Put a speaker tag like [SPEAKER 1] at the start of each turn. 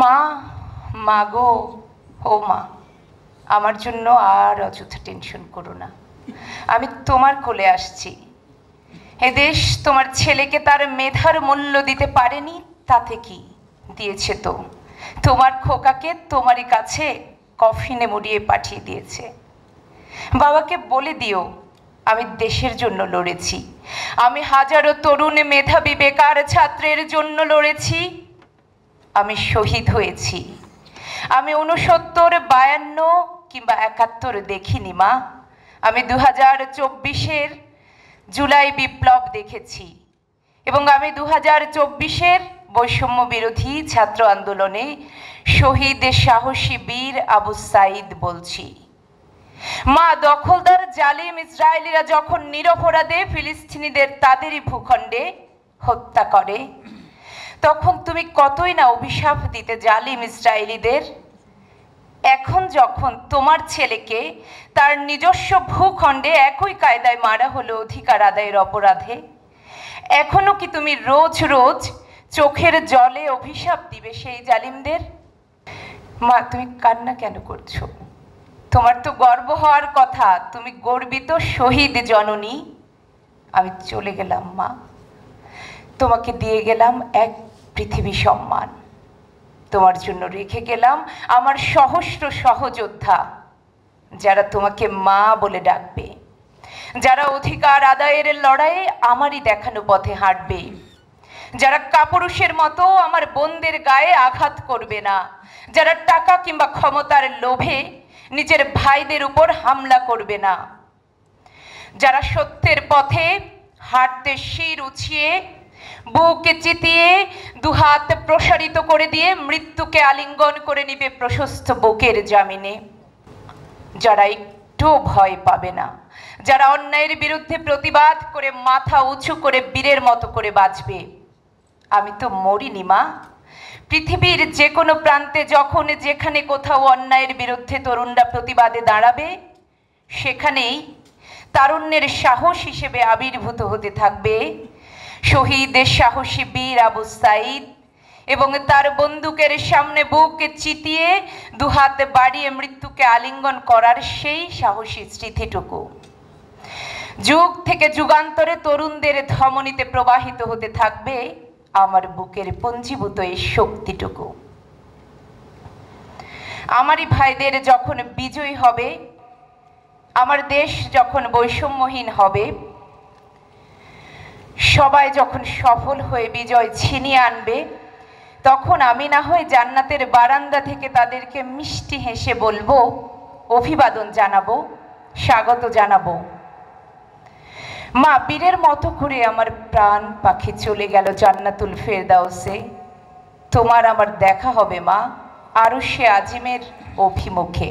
[SPEAKER 1] মা, মা গো, ও মা, আমার জন্য আর অযথা টেনশন করো না। আমি তোমার কোলে আসছি। এ দেশ তোমার ছেলেকে তার মেধার মূল্য দিতে পারেনি, তাতে কি দিয়েছে তো তোমার খোকাকে তোমারই কাছে কফিনে মুড়িয়ে পাঠিয়ে দিয়েছে। বাবাকে বলে দিও আমি দেশের জন্য লড়েছি, আমি হাজারো তরুণ মেধাবী বেকার ছাত্রের জন্য লড়েছি, আমি শহীদ হয়েছি। আমি 69, 52 কিংবা 71 দেখিনি মা, আমি 2024-এর জুলাই বিপ্লব দেখেছি এবং আমি 2024-এর বৈষম্য বিরোধী ছাত্র আন্দোলনে শহীদ সাহসী বীর আবু সাঈদ বলছি। মা, দখলদার জালিম ইসরায়েলিরা যখন নিরপরাধে ফিলিস্তিনিদের তাদেরই ভূখণ্ডে হত্যা করে, তখন তুমি কতই না অভিশাপ দিতে জালিম ইসরায়েলিদের। এখন যখন তোমার ছেলেকে তার নিজস্ব ভূখণ্ডে একই কায়দায় মারা হলো অধিকার আদায়ের অপরাধে, এখনো কি তুমি রোজ রোজ চোখের জলে অভিশাপ দিবে সেই জালিমদের? মা, তুমি কান্না কেন করছো? তোমার তো গর্ব হওয়ার কথা, তুমি গর্বিত শহীদ জননী। আমি চলে গেলাম মা, তোমাকে দিয়ে গেলাম এক পৃথিবী সম্মান, তোমার জন্য রেখে গেলাম আমার সহস্র সহযোদ্ধা, যারা তোমাকে মা বলে ডাকবে, যারা অধিকার আদায়ের লড়াইয়ে আমারই দেখানো পথে হাঁটবে, যারা কাপুরুষের মতো আমার বোনদের গায়ে আঘাত করবে না, যারা টাকা কিংবা ক্ষমতার লোভে নিজের ভাইদের উপর হামলা করবে না, যারা সত্যের পথে হাঁটতে শির উঁচিয়ে বুকে চিতিয়ে দুহাত প্রসারিত করে দিয়ে মৃত্যুকে আলিঙ্গন করে নিবে প্রশস্ত বুকের জামিনে, যারা একটু ভয় পাবে না, যারা অন্যায়ের বিরুদ্ধে প্রতিবাদ করে মাথা উঁচু করে বীরের মতো করে বাঁচবে। আমি তো মরিনি মা, পৃথিবীর যে কোনো প্রান্তে যখন যেখানে কোথাও অন্যায়ের বিরুদ্ধে তরুণরা প্রতিবাদে দাঁড়াবে, সেখানেই তারুণ্যের সাহস হিসেবে আবির্ভূত হতে থাকবে শহীদ সাহসী বীর আবু সাঈদ এবং তার বন্দুকের সামনে বুকে চিতিয়ে দুহাত বাড়িয়ে মৃত্যুকে আলিঙ্গন করার সেই সাহসী স্মৃতিটুকু যুগ থেকে যুগান্তরে তরুণদের ধমনীতে প্রবাহিত হতে থাকবে আমার বুকের পঞ্জীভূত এই শক্তিটুকু। আমারই ভাইদের যখন বিজয় হবে, আমার দেশ যখন বৈষম্যহীন হবে, সবাই যখন সফল হয়ে বিজয় ছিনিয়ে আনবে, তখন আমি না হয় জান্নাতের বারান্দা থেকে তাদেরকে মিষ্টি হেসে বলবো, অভিবাদন জানাবো, স্বাগত জানাবো। মা, বীরের মতো করে আমার প্রাণ পাখি চলে গেল জান্নাতুল ফেরদাউসে, তোমার আমার দেখা হবে মা আরশে আজিমের অভিমুখে।